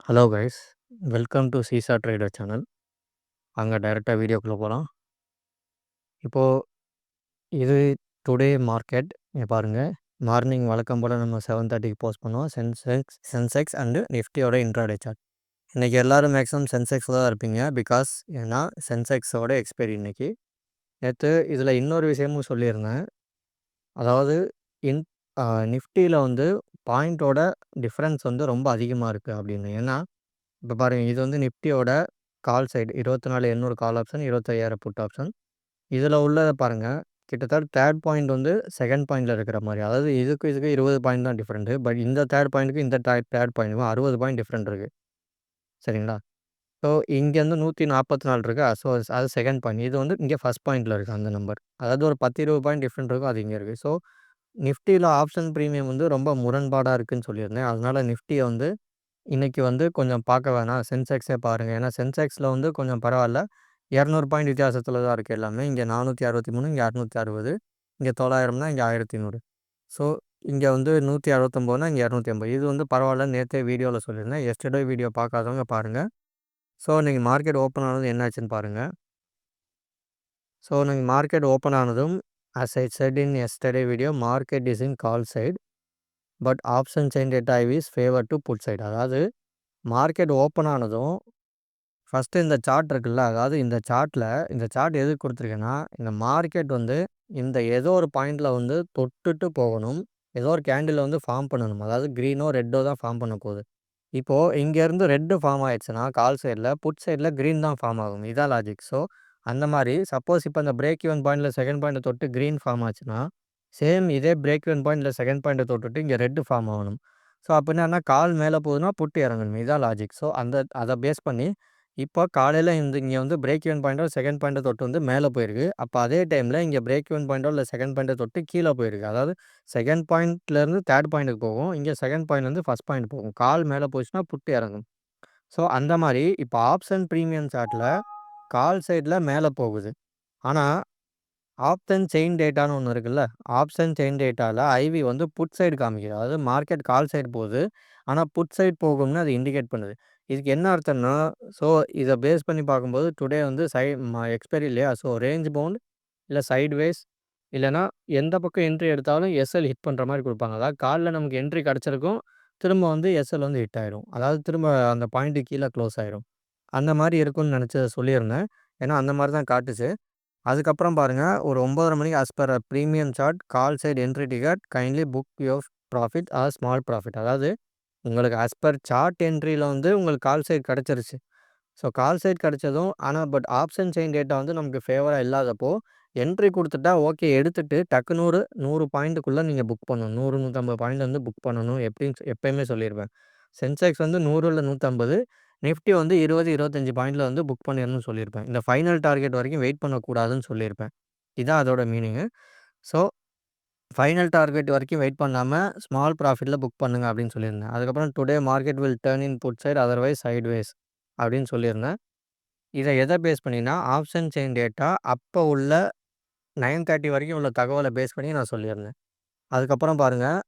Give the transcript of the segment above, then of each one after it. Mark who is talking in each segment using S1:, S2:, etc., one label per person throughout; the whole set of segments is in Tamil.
S1: Hello guys, welcome to seesaw trader channel. அங்கே டைரெக்டாக வீடியோக்குள்ளே போகலாம். இப்போது இது டுடே மார்க்கெட். இங்கே பாருங்கள், மார்னிங் வழக்கம் போல் நம்ம 7:30க்கு போஸ்ட் பண்ணுவோம். சென்செக்ஸ் அண்டு நிஃப்டியோட இன்ட்ராடே சார்ட். இன்றைக்கி எல்லோரும் மேக்ஸிமம் சென்செக்ஸில் தான் இருப்பீங்க. பிகாஸ் ஏன்னா சென்செக்ஸோட எக்ஸ்பைரி இன்றைக்கி. நேற்று இதில் இன்னொரு விஷயமும் சொல்லியிருந்தேன். அதாவது நிஃப்டியில் வந்து பாயிண்ட்டோட டிஃப்ரென்ஸ் வந்து ரொம்ப அதிகமாக இருக்குது அப்படின்னு. ஏன்னா இப்போ பாருங்கள், இது வந்து நிஃப்டியோட call side 24,800 call option, 25,000 put option. இதில் உள்ளதை பாருங்கள், கிட்டத்தட்ட தேர்ட் பாயிண்ட் வந்து செகண்ட் பாயிண்டில் இருக்கிற மாதிரி. அதாவது இதுக்கு 20 பாயிண்ட் தான் டிஃப்ரெண்ட்டு. பட் இந்த தேர்ட் பாயிண்ட்டுக்கு இந்த தேர்ட் பாயிண்ட்டுக்கும் 60 பாயிண்ட் டிஃப்ரெண்ட் இருக்குது. சரிங்களா? ஸோ இங்கேருந்து 144 இருக்குது. ஸோ அது செகண்ட் பாயிண்ட். இது வந்து இங்கே ஃபஸ்ட் பாயிண்டில் இருக்குது அந்த நம்பர். அதாவது ஒரு 10-20 பாயிண்ட் டிஃப்ரெண்ட் இருக்கும். அது இங்கே இருக்குது. ஸோ நிஃப்டியில் ஆப்ஷன் ப்ரீமியம் வந்து ரொம்ப முரண்பாடாக இருக்குதுன்னு சொல்லியிருந்தேன். அதனால் நிஃப்டியை வந்து இன்றைக்கி வந்து கொஞ்சம் பார்க்க வேணாம், சென்செக்ஸே பாருங்கள். ஏன்னா சென்செக்ஸில் வந்து கொஞ்சம் பரவாயில்ல, 200 பாயிண்ட் வித்தியாசத்தில் தான் இருக்குது எல்லாமே. இங்கே 463, இங்கே 260, இங்கே 900னா இங்கே 1100. ஸோ இங்கே வந்து 169னா இங்கே 280. இது வந்து பரவாயில்ல, நேற்றே வீடியோவில் சொல்லியிருந்தேன். எஸ்டர்டே வீடியோ பார்க்காதவங்க பாருங்கள். ஸோ நீங்கள் மார்க்கெட் ஓப்பன் ஆனது என்னாச்சுன்னு பாருங்கள். ஸோ நீங்கள் மார்க்கெட் ஓப்பன் ஆனதும் as I said in yesterday video, market is in call side but option chain data IV is favor to put side. அதாவது மார்க்கெட் ஓப்பன் ஆனதும் ஃபஸ்ட்டு இந்த சார்ட் இருக்குல்ல, அதாவது இந்த சார்ட் எதுக்கு கொடுத்துருக்கேன்னா, இந்த மார்க்கெட் வந்து இந்த ஏதோ ஒரு பாயிண்டில் வந்து தொட்டுட்டு போகணும். ஏதோ ஒரு கேண்டில் வந்து ஃபார்ம் பண்ணணும். அதாவது க்ரீனோ ரெட்டோ தான் ஃபார்ம் பண்ண போகுது. இப்போது இங்கேருந்து ரெட்டு ஃபார்ம் ஆயிடுச்சுன்னா கால் சைடில், புட் சைடில் க்ரீன் தான் ஃபார்ம் ஆகும். இதான் லாஜிக். ஸோ அந்த மாதிரி சப்போஸ் இப்போ இந்த பிரேக் ஈவன் பாயிண்டில் செகண்ட் பாயிண்ட்டை தொட்டு க்ரீன் ஃபார்ம் ஆச்சுன்னா, சேம் இதே பிரேக் ஈவன் பாயிண்டில் செகண்ட் பாயிண்ட்டை தொட்டுட்டு இங்கே ரெட்டு ஃபார்ம் ஆகணும். ஸோ அப்போ என்னன்னா, கால் மேலே போகுதுன்னா புட்டு இறங்கணும். இதான் லாஜிக். ஸோ அதை பேஸ் பண்ணி இப்போ காலையில் இங்கே வந்து பிரேக் ஈவன் பாயிண்டோ செகண்ட் பாயிண்ட்டை தொட்டு வந்து மேலே போயிருக்கு. அப்போ அதே டைமில் இங்கே பிரேக் ஈவன் பாயிண்டோ இல்லை செகண்ட் பாயிண்ட்டை தொட்டு கீழே போயிருக்கு. அதாவது செகண்ட் பாயிண்ட்லேருந்து தேர்ட் பாயிண்ட்டுக்கு போகும். இங்கே செகண்ட் பாயிண்ட்லேருந்து ஃபஸ்ட் பாயிண்ட் போகும். கால் மேலே போச்சுன்னா புட்டு இறங்கும். ஸோ அந்த மாதிரி இப்போ ஆப்ஷன் ப்ரீமியம் சார்ட்டில் கால் சைடில் மேலே போகுது. ஆனால் ஆப்ஷன் செயின் டேட்டான்னு ஒன்று இருக்குல்ல, ஆப்ஷன் செயின் டேட்டாவில் ஐவி வந்து புட் சைடு காமிக்குது. அதாவது மார்க்கெட் கால் சைடு போகுது, ஆனால் புட் சைடு போகும்னு அது இண்டிகேட் பண்ணுது. இதுக்கு என்ன அர்த்தம்னா, ஸோ இதை பேஸ் பண்ணி பார்க்கும்போது டுடே வந்து எக்ஸ்பைரி இல்லையா, ஸோ ரேஞ்ச் பவுண்ட் இல்லை சைட்வேஸ் இல்லைனா எந்த பக்கம் என்ட்ரி எடுத்தாலும் எஸ்எல் ஹிட் பண்ணுற மாதிரி கொடுப்பாங்க. அதாவது காலில் நமக்கு என்ட்ரி கிடச்சிருக்கும், திரும்ப வந்து எஸ்எல் வந்து ஹிட் ஆயிரும். அதாவது திரும்ப அந்த பாயிண்ட்டு கீழே க்ளோஸ் ஆயிரும். அந்த மாதிரி இருக்கும்னு நினச்சி சொல்லியிருந்தேன். ஏன்னா அந்த மாதிரி தான் காட்டுச்சு. அதுக்கப்புறம் பாருங்கள், ஒரு 9:30 மணிக்கு as per premium chart call side entry ticket kindly book your profit or small profit. அதாவது உங்களுக்கு ஆஸ் பர் சார்ட் என்ட்ரியில் வந்து உங்களுக்கு கால் சைடு கிடச்சிருச்சு. ஸோ கால் சைடு கிடச்சதும், ஆனால் பட் ஆப்ஷன் செயின் டேட்டா வந்து நமக்கு ஃபேவராக இல்லாதப்போ என்ட்ரி கொடுத்துட்டா ஓகே, எடுத்துகிட்டு டக்கு 100 பாயிண்ட்டுக்குள்ளே நீங்கள் புக் பண்ணணும். 100, 150 பாயிண்ட் வந்து புக் பண்ணணும். எப்பயுமே சொல்லியிருப்பேன். சென்செக்ஸ் வந்து 100 இல்லை 150, நிஃப்டி வந்து 20, 25 பாயிண்டில் வந்து புக் பண்ணிடணும்னு சொல்லியிருப்பேன். இந்த ஃபைனல் டார்கெட் வரைக்கும் வெயிட் பண்ணக்கூடாதுன்னு சொல்லியிருப்பேன். இதான் அதோட மீனிங்கு. ஸோ ஃபைனல் டார்கெட் வரைக்கும் வெயிட் பண்ணாமல் ஸ்மால் ப்ராஃபிட்டில் புக் பண்ணுங்க அப்படின்னு சொல்லியிருந்தேன். அதுக்கப்புறம் today market will turn in put side otherwise sideways அப்படின்னு சொல்லியிருந்தேன். இதை எதை பேஸ் பண்ணினா, ஆப்ஷன் செயின் டேட்டா அப்போ உள்ள 9:30 வரைக்கும் உள்ள தகவலை பேஸ் பண்ணி நான் சொல்லியிருந்தேன். அதுக்கப்புறம் பாருங்கள்,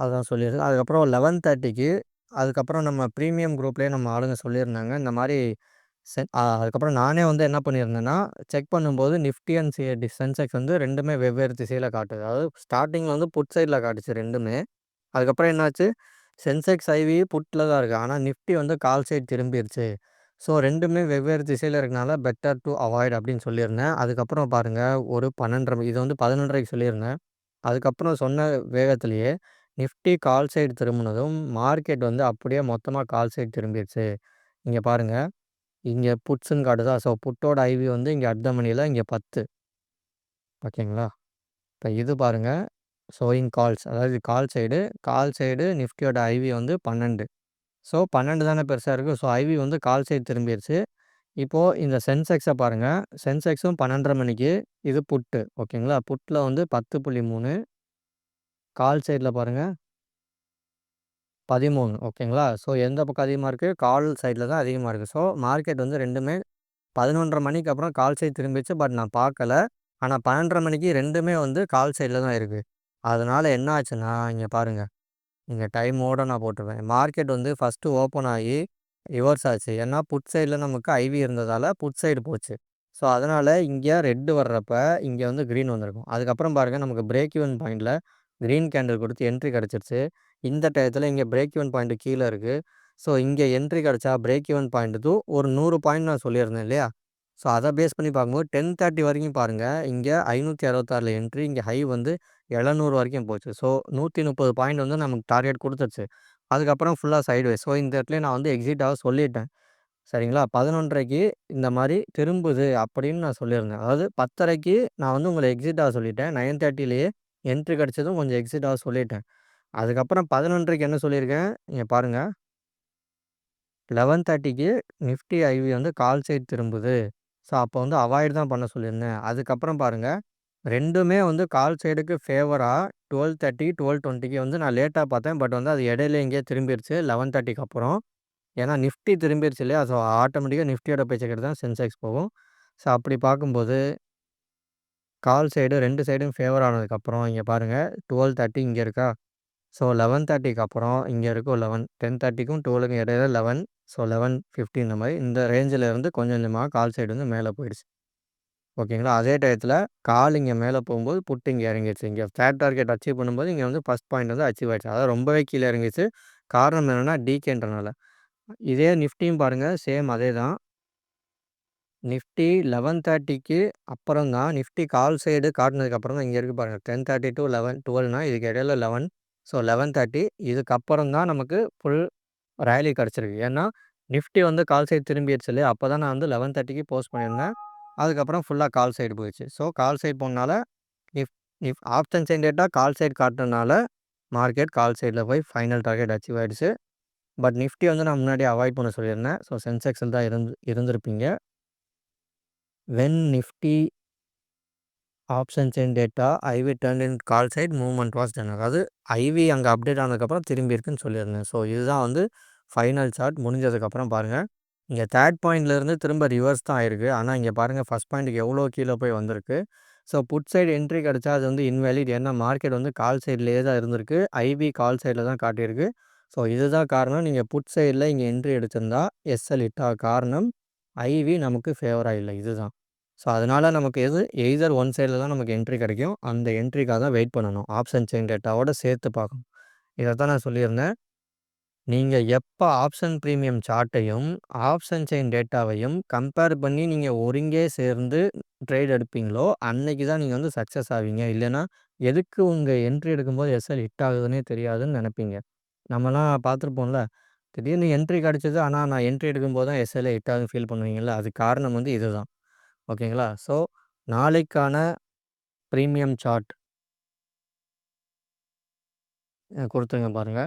S1: அதான் சொல்லியிருந்தேன். அதுக்கப்புறம் 11:30க்கு அதுக்கப்புறம் நம்ம ப்ரீமியம் குரூப்லேயே நம்ம ஆளுங்க சொல்லியிருந்தாங்க. இந்த மாதிரி அதுக்கப்புறம் நானே வந்து என்ன பண்ணியிருந்தேன்னா, செக் பண்ணும்போது நிஃப்டி அண்ட் சென்செக்ஸ் வந்து ரெண்டுமே வெவ்வேறு திசையில் காட்டுது. அதாவது ஸ்டார்டிங்கில் வந்து புட் சைடில் காட்டுச்சு ரெண்டுமே. அதுக்கப்புறம் என்னாச்சு, சென்செக்ஸ் ஐவி புட்டில் தான் இருக்குது, ஆனால் நிஃப்டி வந்து கால் சைடு திரும்பிடுச்சு. ஸோ ரெண்டுமே வெவ்வேறு திசையில் இருக்கனால பெட்டர் டு அவாய்ட் அப்படின்னு சொல்லியிருந்தேன். அதுக்கப்புறம் பாருங்கள், ஒரு 12:30 இது வந்து 11:30க்கு சொல்லியிருந்தேன். அதுக்கப்புறம் சொன்ன வேகத்திலேயே நிஃப்டி கால் சைடு திரும்பினதும் மார்க்கெட் வந்து அப்படியே மொத்தமாக கால் சைடு திரும்பிடுச்சு. இங்கே பாருங்கள், இங்கே புட்ஸ்ன்னு காட்டுதா, ஸோ புட்டோட ஐவி வந்து இங்கே அட் த மணியில் இங்கே 10. ஓகேங்களா? இப்போ இது பாருங்கள், ஷோயிங் கால்ஸ், அதாவது கால் சைடு நிஃப்டியோட ஐவி வந்து 12. ஸோ 12 தானே பெருசாக இருக்குது. ஸோ ஐவி வந்து கால் சைடு திரும்பிடுச்சு. இப்போது இந்த சென்செக்ஸை பாருங்கள், சென்செக்ஸும் 12:30 மணிக்கு, இது புட்டு. ஓகேங்களா? புட்டில் வந்து 10.3, கால் சைடில் பாருங்கள் 13. ஓகேங்களா? ஸோ எந்த பக்கம் அதிகமாக இருக்குது, கால் சைடில் தான் அதிகமாக இருக்குது. ஸோ மார்க்கெட் வந்து ரெண்டுமே 11:30 மணிக்கு அப்புறம் கால் சைடு திரும்பிச்சு. பட் நான் பார்க்கல. ஆனால் 12:30 மணிக்கு ரெண்டுமே வந்து கால் சைடில் தான் இருக்குது. அதனால் என்ன ஆச்சுன்னா, இங்கே பாருங்கள், இங்க டைமோட நான் போட்டுருவேன். மார்க்கெட் வந்து ஃபர்ஸ்ட்டு ஓப்பன் ஆகி ரிவர்ஸ் ஆச்சு. ஏன்னா புட் சைட்ல நமக்கு ஐவி இருந்ததால புட் சைடு போச்சு. ஸோ, அதனால இங்க ரெட் வர்றப்ப இங்க வந்து கிரீன் வந்திருக்கும். அதுக்கப்புறம் பாருங்க நமக்கு பிரேக் ஈவன் பாயிண்ட்ல கிரீன் கேண்டில் குடுத்து என்ட்ரி கிடைச்சிருச்சு. இந்த டயத்துல இங்க பிரேக் ஈவன் பாயிண்ட் கீழ இருக்கு. ஸோ, இங்க என்ட்ரி கிடைச்சா பிரேக் ஈவன் பாயிண்ட் டூ ஒரு 100 பாயிண்ட் நான் சொல்லியிருந்தேன் இல்லையா? ஸோ, அத பேஸ் பண்ணி பார்க்கும்போது 10:30 வரைக்கும் பாருங்க. இங்க 566ல என்ட்ரி. இங்க ஹை வந்து 700 வரைக்கும் போச்சு. ஸோ, 130 பாயிண்ட் வந்து நமக்கு டார்கெட் குடுத்துருச்சு. அதுக்கப்புறம் ஃபுல்லா சைட்வேஸ். ஸோ, இந்த இடத்துலயே நான் வந்து எக்ஸிட் ஆக சொல்லிட்டேன். சரிங்களா? 11:30க்கு இந்த மாரி திரும்புது அப்படின்னு நான் சொல்லியிருந்தேன். அதாவது 10:30க்கு நான் வந்து உங்கள எக்ஸிட் ஆக சொல்லிட்டேன். 9:30லயே என்ட்ரி கிடைச்சதும் கொஞ்சம் எக்ஸிட் ஆக சொல்லிட்டேன். அதுக்கப்புறம் 11:30க்கு என்ன சொல்லியிருக்கேன்? இங்க பாருங்க. 11:30க்கு நிஃப்டி ஐவி வந்து கால் சைட் திரும்புது. ஸோ, அப்போ வந்து அவாய்ட் தான் பண்ண சொல்லியிருந்தேன். அதுக்கப்புறம் பாருங்க 2மே வந்து கால் சைடுக்கு ஃபேவரா 12:30, 12:20க்கு வந்து நான் லேட்டா பார்த்தேன். பட் வந்து அது இடையில எங்கேயோ திரும்பிருச்சு 11:30க்கு அப்புறம். ஏன்னா நிஃப்டி திரும்பிருச்சு இல்லையா? ஸோ, ஆட்டோமேட்டிக்கா நிஃப்டியோட பேச்ச கேட்டு தான் சென்செக்ஸ் போகும். ஸோ, அப்படி பார்க்கும்போது கால் சைடு 2 சைடும் ஃபேவர் ஆனதுக்கப்புறம் இங்க பாருங்க 12:30 இங்க இருக்கா? ஸோ, 11:30க்கு அப்புறம் இங்க இருக்கும் 11 10:30க்கும் 12க்கும் இடையில 11 ஸோ, 11:50 இந்த மாரி இந்த ரேஞ்சில இருந்து கொஞ்சம் கொஞ்சமா கால் சைடு வந்து மேல போயிடுச்சு. ஓகேங்களா? அதே டயத்துல கால் இங்க மேல போகும்போது புட் இங்க இறங்கிருச்சு. இங்க ஃபிளாட் டார்கெட் அச்சீவ் பண்ணும்போது இங்க வந்து ஃபர்ஸ்ட் பாயிண்ட் வந்து அச்சீவ் ஆயிடுச்சு. அதாவது ரொம்பவே கீழ இறங்கிருச்சு. காரணம் என்னன்னா டீகேன்றனால. இதே நிஃப்டியும் பாருங்க சேம் அதே தான். நிஃப்டி 11:30க்கு அப்புறம் தான் நிஃப்டி கால் சைடு காட்டுனதுக்கு அப்புறம் தான் இங்க இருக்கு பாருங்க. 10:30 டூ 11 12னா இதுக்கு இடையில 11 ஸோ, 11:30 இதுக்கப்புறம் தான் நமக்கு ஃபுல் ராலி கிடைச்சிருக்கு. ஏன்னா நிஃப்டி வந்து கால் சைடு திரும்பிருச்சு இல்லையா? அப்ப தான் நான் வந்து 11:30க்கு போஸ்ட் பண்ணியிருந்தேன். அதுக்கப்புறம் ஃபுல்லா கால் சைடு போயிடுச்சு. ஸோ, கால் சைடு போனனால நிஃப் நிஃப் option chain data call side காட்டுனனால மார்க்கெட் கால் சைடுல போய் ஃபைனல் டார்கெட் அச்சீவ் ஆயிடுச்சு. பட் நிஃப்டி வந்து நான் முன்னாடியே அவாய்ட் பண்ண சொல்லியிருந்தேன். ஸோ, சென்செக்ஸ்ல தான் இருந்திருப்பீங்க. When nifty option chain data IV turned in call side movement was done. அதாவது ஐவி அங்க அப்டேட் ஆனதுக்கப்புறம் திரும்பி இருக்குன்னு சொல்லியிருந்தேன். ஸோ, இதுதான் வந்து ஃபைனல் சார்ட் முடிஞ்சதுக்கப்புறம் பாருங்க. இங்க 3 பாயிண்ட்லேருந்து திரும்ப ரிவர்ஸ் தான் ஆயிருக்கு. ஆனா இங்க பாருங்க ஃபர்ஸ்ட் பாயிண்ட்க்கு எவ்வளோ கீழ போய் வந்திருக்கு. ஸோ, புட் சைடு என்ட்ரி கிடைச்சா அது வந்து இன்வேலிட். ஏன்னா மார்க்கெட் வந்து கால் சைட்லயே தான் இருந்திருக்கு. ஐவி கால் சைட்ல தான் காட்டியிருக்கு. ஸோ, இதுதான் காரணம். நீங்க புட் சைட்ல இங்க என்ட்ரி எடுத்திருந்தா எஸ்எல் ஹிட் ஆக காரணம் ஐவி நமக்கு ஃபேவரா இல்ல. இதுதான். ஸோ, அதனால நமக்கு எய்தர் ஒன் சைட்ல தான் நமக்கு என்ட்ரி கிடைக்கும். அந்த என்ட்ரிக்காக தான் வெயிட் பண்ணணும். ஆப்ஷன் செயின் டேட்டாவோட சேர்த்து பார்க்கணும். இதத்தான் நான் சொல்லியிருந்தேன். நீங்க எப்ப ஆப்ஷன் பிரீமியம் சார்ட்டையும், ஆப்ஷன் செயின் டேட்டாவையும் கம்பேர் பண்ணி நீங்க ஒருங்கே சேர்ந்து ட்ரேட் எடுப்பீங்களோ, அன்னைக்கு தான் நீங்க வந்து சக்சஸ் ஆவீங்க. இல்லன்னா, எதுக்கு உங்க என்ட்ரி எடுக்கும்போது எஸ்எல் ஹிட் ஆகுதுன்னே தெரியாதுன்னு நெனைப்பீங்க. நம்மலாம் பார்த்துருப்போம்ல. திடீர்னு என்ட்ரி கிடைச்சது. ஆனா, நான் என்ட்ரி எடுக்கும்போது தான் எஸ்எல்ஏ ஹிட் ஆகுதுன்னு ஃபீல் பண்ணுவீங்கல்ல. அதுக்கு காரணம் வந்து இதுதான். ஓகேங்களா? ஸோ, நாளைக்கான பிரீமியம் சார்ட் குடுத்துருங்க பாருங்க.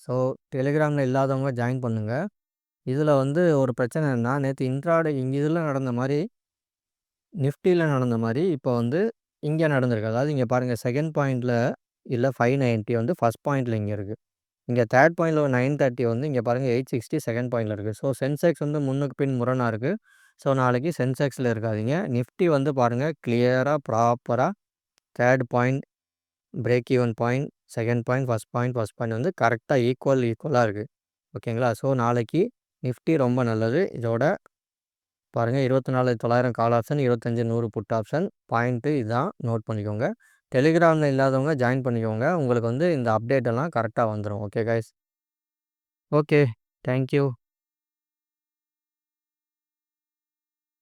S1: ஸோ, டெலிகிராம்ல இல்லாதவங்க ஜாயின் பண்ணுங்க. இதுல வந்து ஒரு பிரச்சனை என்னன்னா, நேத்து இன்ட்ராடே இங்க இதுல நடந்த மாரி, நிஃப்டில நடந்த மாரி, இப்போ வந்து இங்க நடந்திருக்கு. அதாவது இங்க பாருங்க செகண்ட் பாயிண்ட்ல இல்ல 590 வந்து ஃபர்ஸ்ட் பாயிண்ட்ல இங்க இருக்கு. இங்க தேர்ட் பாயிண்ட்ல ஒரு 930 வந்து இங்க பாருங்க 860 செகண்ட் பாயிண்ட்ல இருக்கு. ஸோ, சென்செக்ஸ் வந்து முன்னுக்கு பின் முரணா இருக்கு. ஸோ, நாளைக்கு சென்செக்ஸ்ல இருக்காதீங்க. நிஃப்டி வந்து பாருங்க கிளியரா ப்ராப்பரா third point, break even point, second point, first point வந்து கரெக்ட்டா ஈக்குவலா இருக்கு. ஓகேங்களா? ஸோ, நாளைக்கு நிஃப்டி ரொம்ப நல்லது. இதோட பாருங்க 24,900 call option, 25,100 put option. Point இதான் நோட் பண்ணிக்கோங்க. டெலிகிராம்ல இல்லாதவங்க ஜாயின் பண்ணிக்கோங்க. உங்களுக்கு வந்து இந்த அப்டேட் எல்லாம் கரெக்ட்டா வந்துரும். Okay guys. Okay. Thank you.